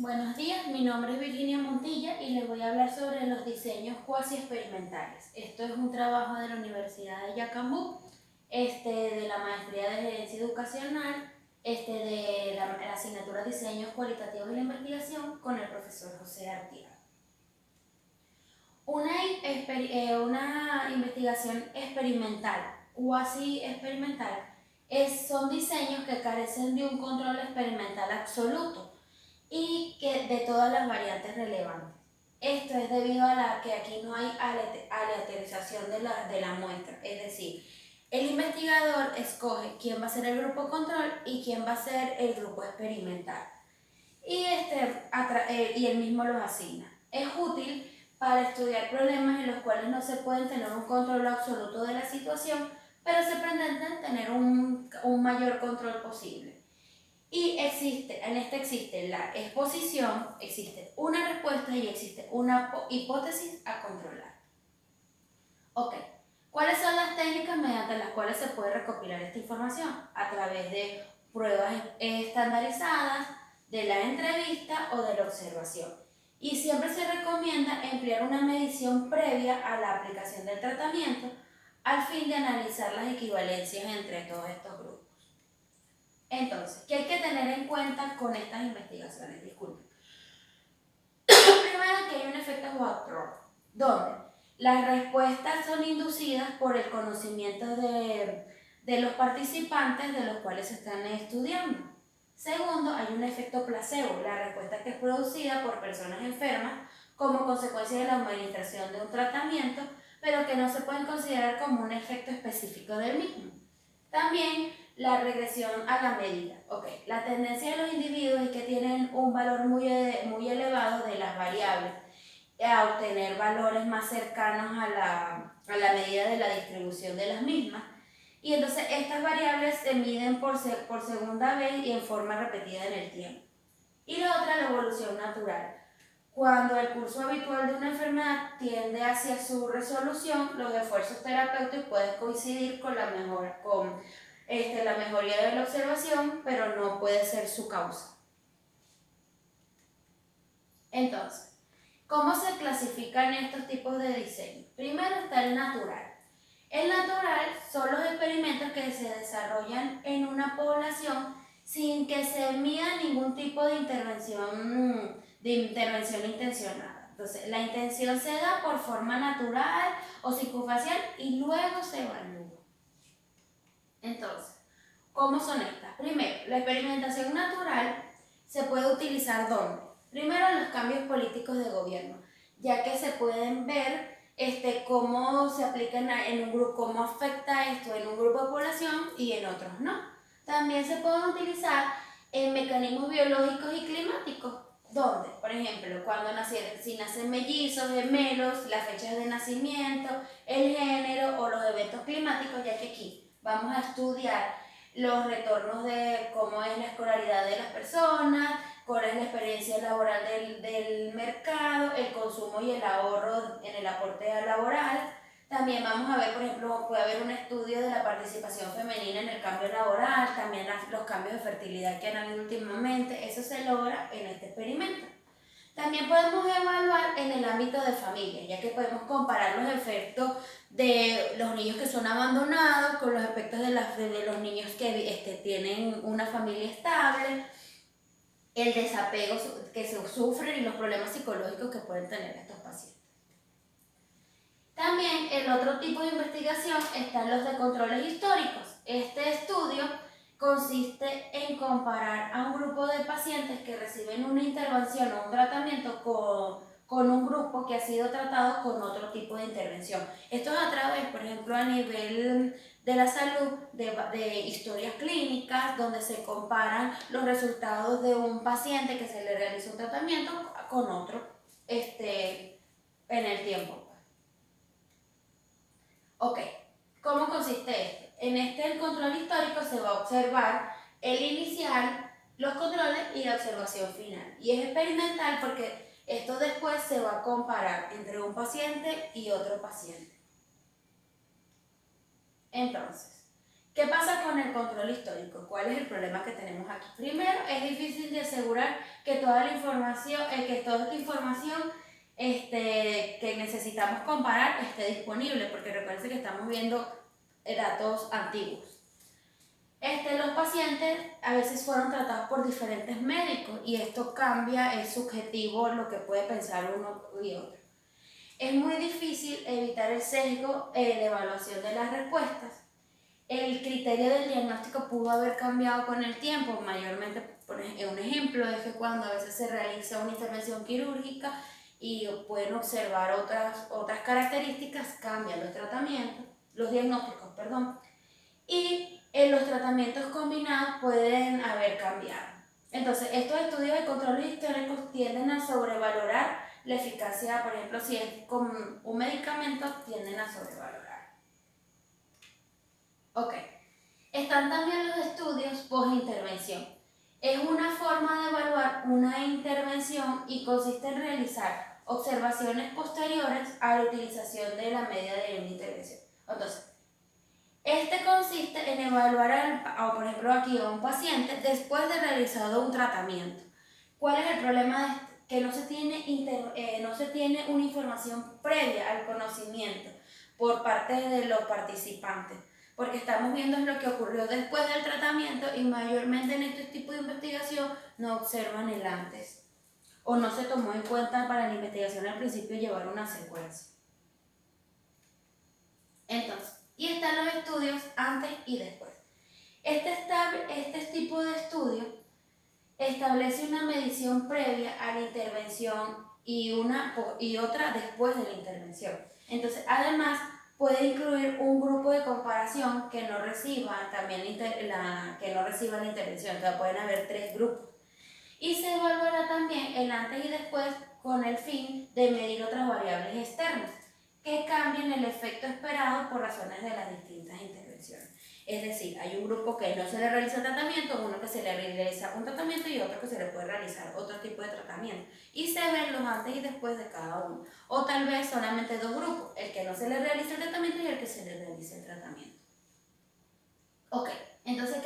Buenos días, mi nombre es Virginia Montilla y les voy a hablar sobre los diseños cuasi experimentales. Esto es un trabajo de la Universidad de Yacambú, de la Maestría de Gerencia Educacional, de la asignatura Diseños Cualitativos y la Investigación con el profesor José Artiaga. Una investigación experimental, cuasi experimental, son diseños que carecen de un control experimental absoluto y que de todas las variantes relevantes. Esto es debido a que aquí no hay aleatorización de la muestra, es decir, el investigador escoge quién va a ser el grupo control y quién va a ser el grupo experimental. Y él mismo los asigna. Es útil para estudiar problemas en los cuales no se puede tener un control absoluto de la situación, pero se pretende tener un mayor control posible. Y existe la exposición, existe una respuesta y existe una hipótesis a controlar. Ok, ¿cuáles son las técnicas mediante las cuales se puede recopilar esta información? A través de pruebas estandarizadas, de la entrevista o de la observación. Y siempre se recomienda emplear una medición previa a la aplicación del tratamiento al fin de analizar las equivalencias entre todos estos grupos. Entonces, ¿qué hay que tener en cuenta con estas investigaciones? Disculpen. Primero, que hay un efecto Waterfall, donde las respuestas son inducidas por el conocimiento de los participantes de los cuales se están estudiando. Segundo, hay un efecto placebo, la respuesta que es producida por personas enfermas como consecuencia de la administración de un tratamiento, pero que no se pueden considerar como un efecto específico del mismo. También la regresión a la medida. La tendencia de los individuos es que tienen un valor muy elevado de las variables a obtener valores más cercanos a la medida de la distribución de las mismas. Y entonces estas variables se miden por segunda vez y en forma repetida en el tiempo. Y la otra, la evolución natural. Cuando el curso habitual de una enfermedad tiende hacia su resolución, los esfuerzos terapéuticos pueden coincidir con la mejoría de la observación, pero no puede ser su causa. Entonces, ¿cómo se clasifican estos tipos de diseño? Primero está el natural. El natural son los experimentos que se desarrollan en una población sin que se mida ningún tipo de intervención intencionada. Entonces, la intención se da por forma natural o psicofacial y luego se evalúa. Entonces, ¿cómo son estas? Primero, la experimentación natural se puede utilizar ¿dónde? Primero, en los cambios políticos de gobierno, ya que se pueden ver cómo se aplica en un grupo, cómo afecta esto en un grupo de población y en otros no. También se pueden utilizar en mecanismos biológicos y climáticos, donde, por ejemplo, si nacen mellizos, gemelos, las fechas de nacimiento, el género o los eventos climáticos, ya que aquí vamos a estudiar los retornos de cómo es la escolaridad de las personas, cuál es la experiencia laboral del mercado, el consumo y el ahorro en el aporte laboral. También vamos a ver, por ejemplo, puede haber un estudio de la participación femenina en el cambio laboral, también los cambios de fertilidad que han habido últimamente, eso se logra en este experimento. También podemos evaluar en el ámbito de familia, ya que podemos comparar los efectos de los niños que son abandonados con los efectos de los niños que tienen una familia estable, el desapego que se sufren y los problemas psicológicos que pueden tener estos pacientes. También el otro tipo de investigación están los de controles históricos. Este estudio consiste en comparar a un grupo de pacientes que reciben una intervención o un tratamiento con un grupo que ha sido tratado con otro tipo de intervención. Esto es a través, por ejemplo, a nivel de la salud, de historias clínicas, donde se comparan los resultados de un paciente que se le realiza un tratamiento con otro en el tiempo. ¿Cómo consiste esto? En el control histórico se va a observar el inicial, los controles y la observación final. Y es experimental porque esto después se va a comparar entre un paciente y otro paciente. Entonces, ¿Qué pasa con el control histórico? ¿Cuál es el problema que tenemos aquí? Primero, es difícil de asegurar que toda la información, que toda esta información que necesitamos comparar esté disponible, porque recuerden que estamos viendo datos antiguos. Los pacientes a veces fueron tratados por diferentes médicos y esto cambia, es subjetivo lo que puede pensar uno y otro. Es muy difícil evitar el sesgo de evaluación de las respuestas. El criterio del diagnóstico pudo haber cambiado con el tiempo, mayormente, un ejemplo es que cuando a veces se realiza una intervención quirúrgica y pueden observar otras características, cambian los tratamientos, los diagnósticos, perdón, y los tratamientos combinados pueden haber cambiado. Entonces, estos estudios de control históricos tienden a sobrevalorar la eficacia, por ejemplo, si es con un medicamento, tienden a sobrevalorar. Ok, están también los estudios post-intervención. Es una forma de evaluar una intervención y consiste en realizar observaciones posteriores a la utilización de la media de una intervención. Entonces, consiste en evaluar, por ejemplo, aquí a un paciente después de realizado un tratamiento. ¿Cuál es el problema de esto? Que no se tiene una información previa al conocimiento por parte de los participantes, porque estamos viendo lo que ocurrió después del tratamiento y mayormente en este tipo de investigación no observan el antes o no se tomó en cuenta para la investigación al principio llevar una secuencia. Entonces, y están los estudios antes y después. Este tipo de estudio establece una medición previa a la intervención y otra después de la intervención. Entonces, además, puede incluir un grupo de comparación que no reciba la intervención. Entonces, pueden haber 3 grupos. Y se evaluará también el antes y después con el fin de medir otras variables externas que cambien el efecto esperado por razones de las distintas intervenciones. Es decir, hay un grupo que no se le realiza tratamiento, uno que se le realiza un tratamiento y otro que se le puede realizar otro tipo de tratamiento. Y se ven los antes y después de cada uno. O tal vez solamente 2 grupos, el que no se le realiza el tratamiento y el que se le realiza el tratamiento. Ok, entonces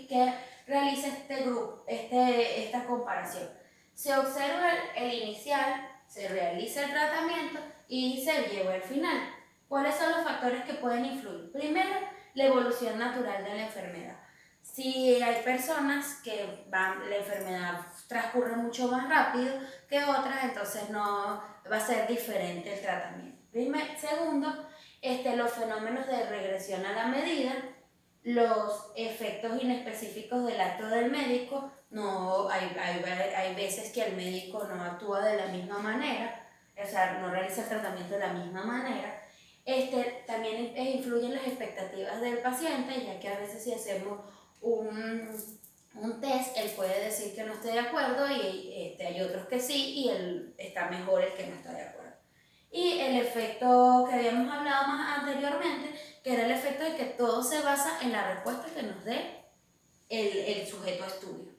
¿qué realiza este grupo, esta comparación? Se observa el inicial, se realiza el tratamiento y se lleva el final. ¿Cuáles son los factores que pueden influir? Primero, la evolución natural de la enfermedad. Si hay personas que la enfermedad transcurre mucho más rápido que otras, entonces no va a ser diferente el tratamiento. Segundo, los fenómenos de regresión a la medida, los efectos inespecíficos del acto del médico, hay veces que el médico no actúa de la misma manera, o sea, no realiza el tratamiento de la misma manera. También influyen las expectativas del paciente, ya que a veces si hacemos un test, él puede decir que no esté de acuerdo y hay otros que sí y él está mejor el que no está de acuerdo. Y el efecto que habíamos hablado más anteriormente, que era el efecto de que todo se basa en la respuesta que nos dé el sujeto a estudio.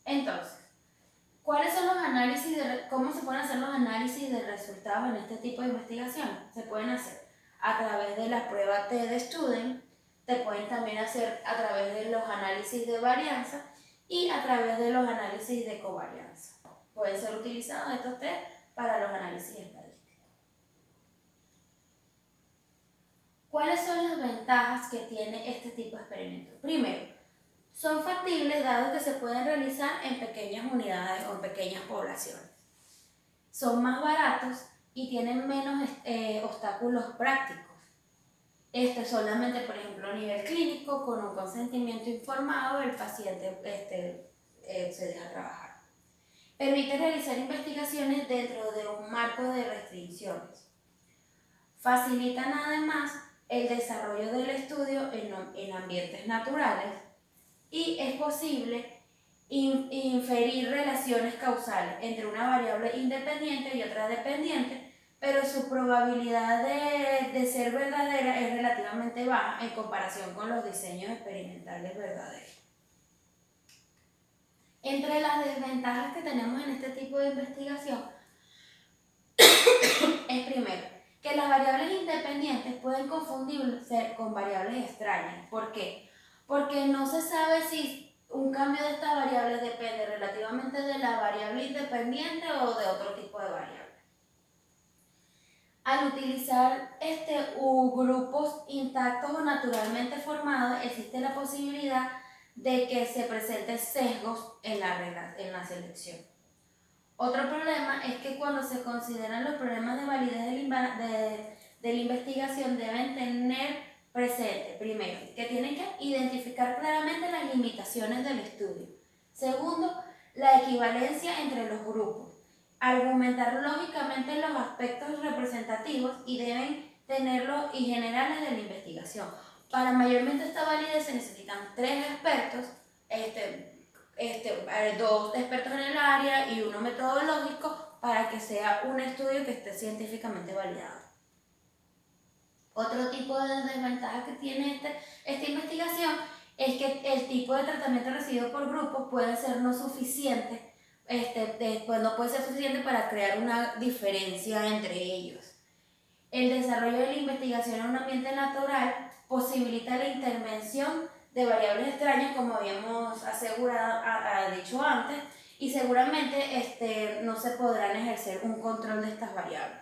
Entonces, ¿cuáles son los análisis cómo se pueden hacer los análisis de resultados en este tipo de investigación? Se pueden hacer a través de la prueba T de Student, se pueden también hacer a través de los análisis de varianza y a través de los análisis de covarianza. Pueden ser utilizados estos test para los análisis estadísticos. ¿Cuáles son las ventajas que tiene este tipo de experimentos? Primero, son factibles dado que se pueden realizar en pequeñas unidades o en pequeñas poblaciones. Son más baratos y tienen menos obstáculos prácticos. Solamente, por ejemplo, a nivel clínico, con un consentimiento informado, el paciente se deja trabajar. Permite realizar investigaciones dentro de un marco de restricciones. Facilitan además el desarrollo del estudio en ambientes naturales y es posible inferir relaciones causales entre una variable independiente y otra dependiente, pero su probabilidad de ser verdadera es relativamente baja en comparación con los diseños experimentales verdaderos. Entre las desventajas que tenemos en este tipo de investigación es primero, que las variables independientes pueden confundirse con variables extrañas. ¿Por qué? Porque no se sabe si un cambio de estas variables depende relativamente de la variable independiente o de otro tipo de variable. Al utilizar grupos intactos o naturalmente formados, existe la posibilidad de que se presenten sesgos en la selección. Otro problema es que cuando se consideran los problemas de validez de la investigación deben tener presente, primero, que tienen que identificar claramente las limitaciones del estudio. Segundo, la equivalencia entre los grupos. Argumentar lógicamente los aspectos representativos y deben tenerlos y generales de la investigación. Para mayormente esta validez se necesitan 3 expertos, 2 expertos en el área y 1 metodológico para que sea un estudio que esté científicamente validado. Otro tipo de desventaja que tiene esta investigación es que el tipo de tratamiento recibido por grupos puede ser no suficiente, pues no puede ser suficiente para crear una diferencia entre ellos. El desarrollo de la investigación en un ambiente natural posibilita la intervención de variables extrañas, como habíamos dicho antes, y seguramente no se podrán ejercer un control de estas variables.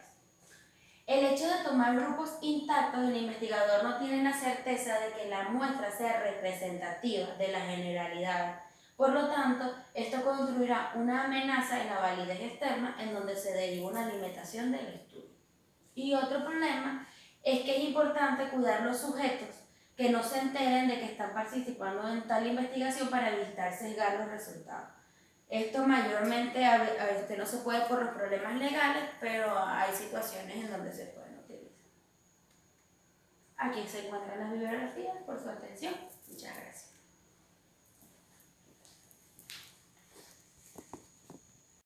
El hecho de tomar grupos intactos, el investigador no tiene la certeza de que la muestra sea representativa de la generalidad. Por lo tanto, esto construirá una amenaza en la validez externa en donde se deriva una limitación del estudio. Y otro problema es que es importante cuidar los sujetos que no se enteren de que están participando en tal investigación para evitar sesgar los resultados. Esto mayormente no se puede por los problemas legales, pero hay situaciones en donde se pueden utilizar. Aquí se encuentran las bibliografías por su atención. Muchas gracias.